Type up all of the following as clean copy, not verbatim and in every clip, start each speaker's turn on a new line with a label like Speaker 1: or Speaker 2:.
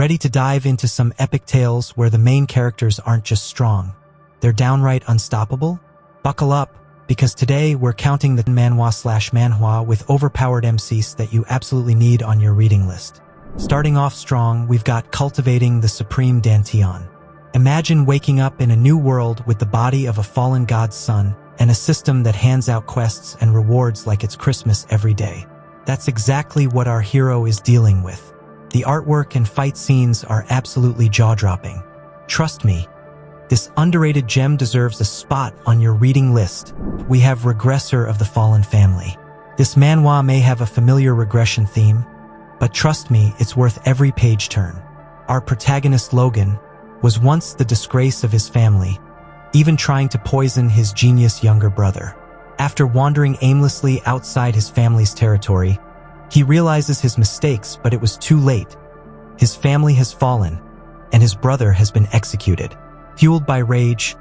Speaker 1: Ready to dive into some epic tales where the main characters aren't just strong, they're downright unstoppable? Buckle up, because today we're counting the Manhwa with overpowered MCs that you absolutely need on your reading list. Starting off strong, we've got Cultivating the Supreme Dantian. Imagine waking up in a new world with the body of a fallen god's son and a system that hands out quests and rewards like it's Christmas every day. That's exactly what our hero is dealing with. The artwork and fight scenes are absolutely jaw-dropping. Trust me, this underrated gem deserves a spot on your reading list. We have Regressor of the Fallen Family. This manhwa may have a familiar regression theme, but trust me, it's worth every page turn. Our protagonist Logan was once the disgrace of his family, even trying to poison his genius younger brother. After wandering aimlessly outside his family's territory, he realizes his mistakes, but it was too late. His family has fallen, and his brother has been executed. Fueled by rage,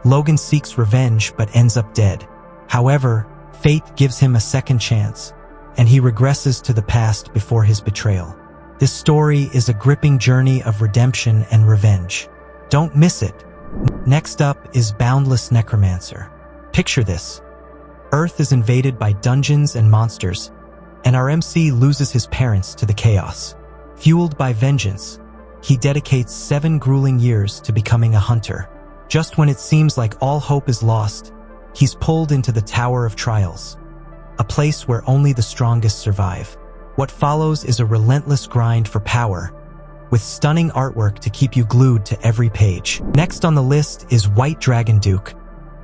Speaker 1: Logan seeks revenge but ends up dead. However, fate gives him a second chance, and he regresses to the past before his betrayal. This story is a gripping journey of redemption and revenge. Don't miss it. Next up is Boundless Necromancer. Picture this. Earth is invaded by dungeons and monsters, and our MC loses his parents to the chaos. Fueled by vengeance, he dedicates 7 grueling years to becoming a hunter. Just when it seems like all hope is lost, he's pulled into the Tower of Trials, a place where only the strongest survive. What follows is a relentless grind for power, with stunning artwork to keep you glued to every page. Next on the list is White Dragon Duke,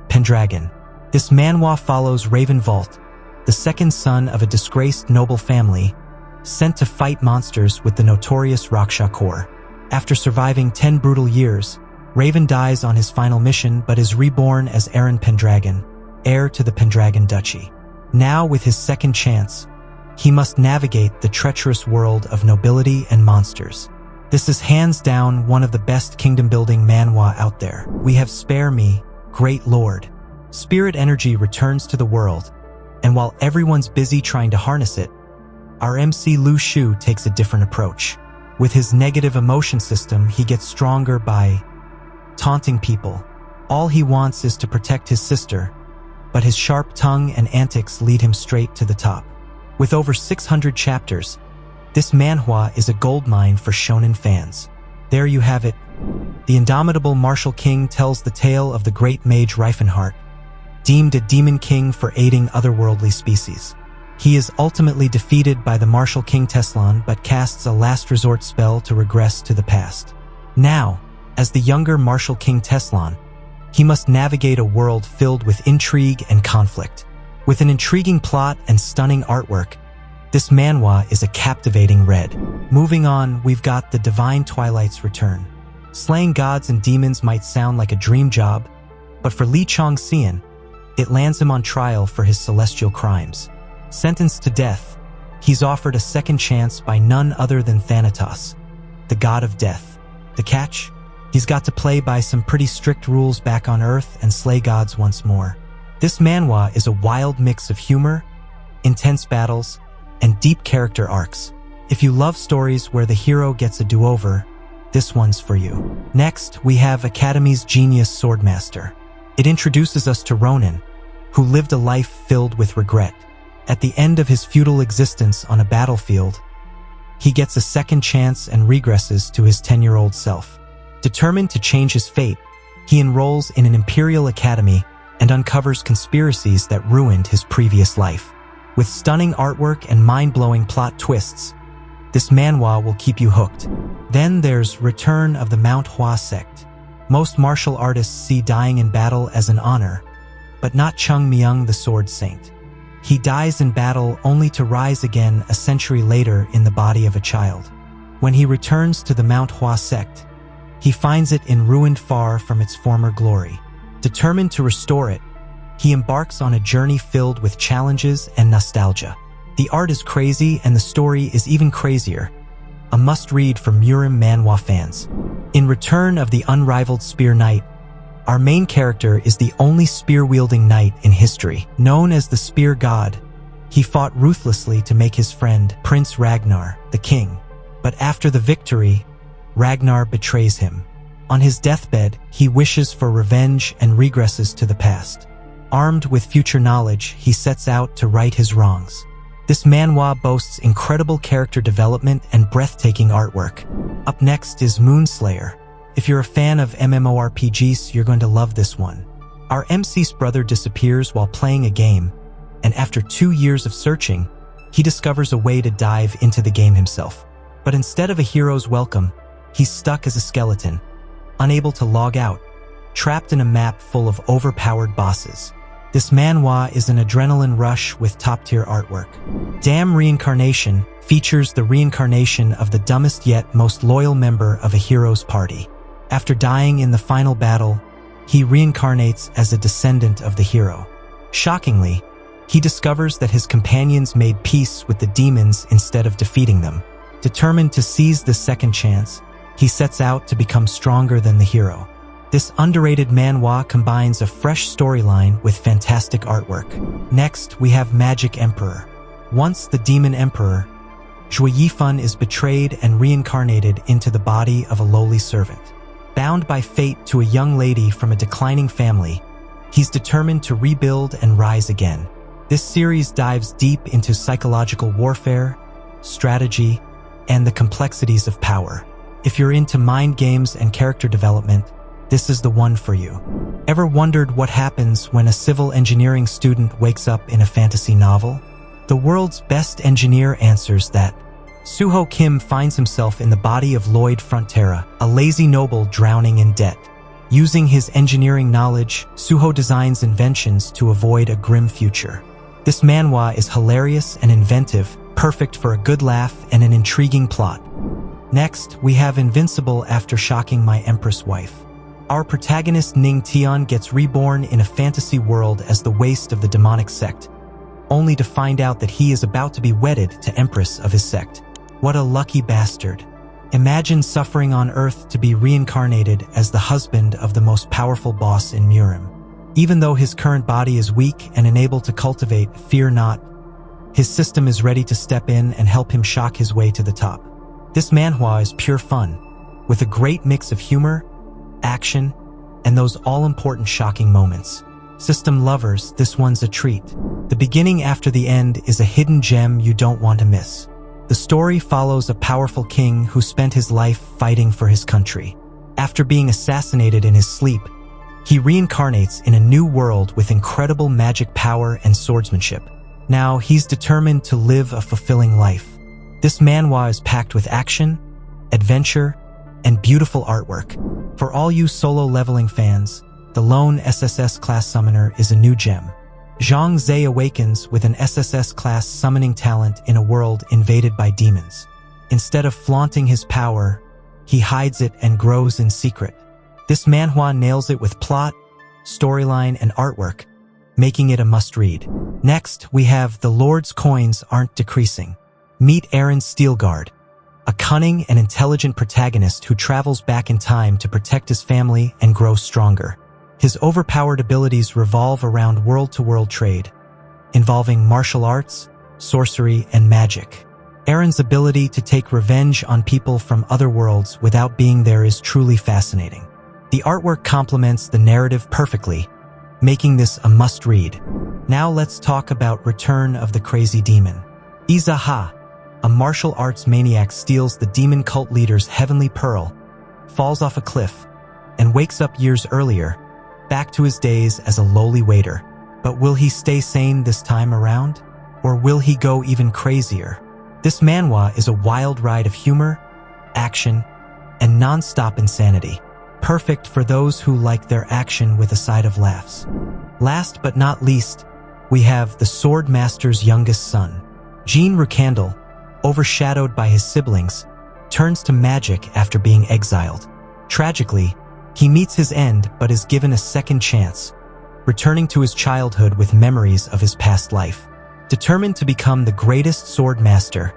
Speaker 1: Pendragon. This manhwa follows Raven Vault, the second son of a disgraced noble family, sent to fight monsters with the notorious Raksha Corps. After surviving 10 brutal years, Raven dies on his final mission but is reborn as Aaron Pendragon, heir to the Pendragon Duchy. Now, with his second chance, he must navigate the treacherous world of nobility and monsters. This is hands down one of the best kingdom-building manhwa out there. We have Spare Me, Great Lord. Spirit energy returns to the world, and while everyone's busy trying to harness it, our MC Lu Shu takes a different approach. With his negative emotion system, he gets stronger by taunting people. All he wants is to protect his sister, but his sharp tongue and antics lead him straight to the top. With over 600 chapters, this manhwa is a goldmine for shonen fans. There you have it. The indomitable martial king tells the tale of the great mage Reifenhart, deemed a demon king for aiding otherworldly species. He is ultimately defeated by the martial king Teslan but casts a last resort spell to regress to the past. Now, as the younger martial king Teslan, he must navigate a world filled with intrigue and conflict. With an intriguing plot and stunning artwork, this manhwa is a captivating read. Moving on, we've got The Divine Twilight's Return. Slaying gods and demons might sound like a dream job, but for Lee Chong-sian, it lands him on trial for his celestial crimes. Sentenced to death, he's offered a second chance by none other than Thanatos, the god of death. The catch? He's got to play by some pretty strict rules back on Earth and slay gods once more. This manhwa is a wild mix of humor, intense battles, and deep character arcs. If you love stories where the hero gets a do-over, this one's for you. Next, we have Academy's Genius Swordmaster. It introduces us to Ronin, who lived a life filled with regret. At the end of his futile existence on a battlefield, he gets a second chance and regresses to his 10-year-old self. Determined to change his fate, he enrolls in an imperial academy and uncovers conspiracies that ruined his previous life. With stunning artwork and mind-blowing plot twists, this manhwa will keep you hooked. Then there's Return of the Mount Hua Sect. Most martial artists see dying in battle as an honor, but not Chung Myung the Sword Saint. He dies in battle only to rise again a century later in the body of a child. When he returns to the Mount Hua Sect, he finds it in ruined far from its former glory. Determined to restore it, he embarks on a journey filled with challenges and nostalgia. The art is crazy and the story is even crazier. A must-read for Murim manhwa fans. In Return of the Unrivaled Spear Knight, our main character is the only spear-wielding knight in history. Known as the Spear God, he fought ruthlessly to make his friend, Prince Ragnar, the king. But after the victory, Ragnar betrays him. On his deathbed, he wishes for revenge and regresses to the past. Armed with future knowledge, he sets out to right his wrongs. This manhwa boasts incredible character development and breathtaking artwork. Up next is Moonslayer. If you're a fan of MMORPGs, you're going to love this one. Our MC's brother disappears while playing a game, and after 2 years of searching, he discovers a way to dive into the game himself. But instead of a hero's welcome, he's stuck as a skeleton, unable to log out, trapped in a map full of overpowered bosses. This manhwa is an adrenaline rush with top-tier artwork. Damn Reincarnation features the reincarnation of the dumbest yet most loyal member of a hero's party. After dying in the final battle, he reincarnates as a descendant of the hero. Shockingly, he discovers that his companions made peace with the demons instead of defeating them. Determined to seize this second chance, he sets out to become stronger than the hero. This underrated manhwa combines a fresh storyline with fantastic artwork. Next, we have Magic Emperor. Once the demon emperor, Zhui Yifan is betrayed and reincarnated into the body of a lowly servant. Bound by fate to a young lady from a declining family, he's determined to rebuild and rise again. This series dives deep into psychological warfare, strategy, and the complexities of power. If you're into mind games and character development, this is the one for you. Ever wondered what happens when a civil engineering student wakes up in a fantasy novel? The world's best engineer answers that. Suho Kim finds himself in the body of Lloyd Frontera, a lazy noble drowning in debt. Using his engineering knowledge, Suho designs inventions to avoid a grim future. This manhwa is hilarious and inventive, perfect for a good laugh and an intriguing plot. Next, we have Invincible after shocking my Empress wife. Our protagonist Ning Tian gets reborn in a fantasy world as the waste of the demonic sect, only to find out that he is about to be wedded to Empress of his sect. What a lucky bastard. Imagine suffering on Earth to be reincarnated as the husband of the most powerful boss in Murim. Even though his current body is weak and unable to cultivate, fear not. His system is ready to step in and help him shock his way to the top. This manhwa is pure fun, with a great mix of humor, action, and those all-important shocking moments. System lovers, this one's a treat. The beginning after the end is a hidden gem you don't want to miss. The story follows a powerful king who spent his life fighting for his country. After being assassinated in his sleep, he reincarnates in a new world with incredible magic power and swordsmanship. Now, he's determined to live a fulfilling life. This manhwa is packed with action, adventure, and beautiful artwork. For all you solo leveling fans, the lone SSS class summoner is a new gem. Zhang Zhe awakens with an SSS class summoning talent in a world invaded by demons. Instead of flaunting his power, he hides it and grows in secret. This manhwa nails it with plot, storyline, and artwork, making it a must-read. Next, we have The Lord's Coins Aren't Decreasing. Meet Aaron Steelguard, a cunning and intelligent protagonist who travels back in time to protect his family and grow stronger. His overpowered abilities revolve around world-to-world trade, involving martial arts, sorcery, and magic. Aaron's ability to take revenge on people from other worlds without being there is truly fascinating. The artwork complements the narrative perfectly, making this a must-read. Now let's talk about Return of the Crazy Demon. Izaha, a martial arts maniac, steals the demon cult leader's heavenly pearl, falls off a cliff, and wakes up years earlier, back to his days as a lowly waiter. But will he stay sane this time around? Or will he go even crazier? This manhwa is a wild ride of humor, action, and non-stop insanity, perfect for those who like their action with a side of laughs. Last but not least, we have the Sword Master's youngest son. Jean Rukandel, overshadowed by his siblings, turns to magic after being exiled. Tragically, he meets his end but is given a second chance, returning to his childhood with memories of his past life. Determined to become the greatest sword master,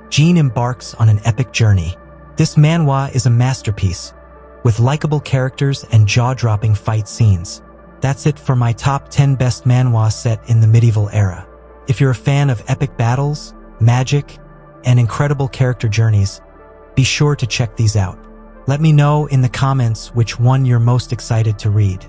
Speaker 1: Jean embarks on an epic journey. This manhwa is a masterpiece, with likable characters and jaw-dropping fight scenes. That's it for my top 10 best manhwa set in the medieval era. If you're a fan of epic battles, magic, and incredible character journeys, be sure to check these out. Let me know in the comments which one you're most excited to read.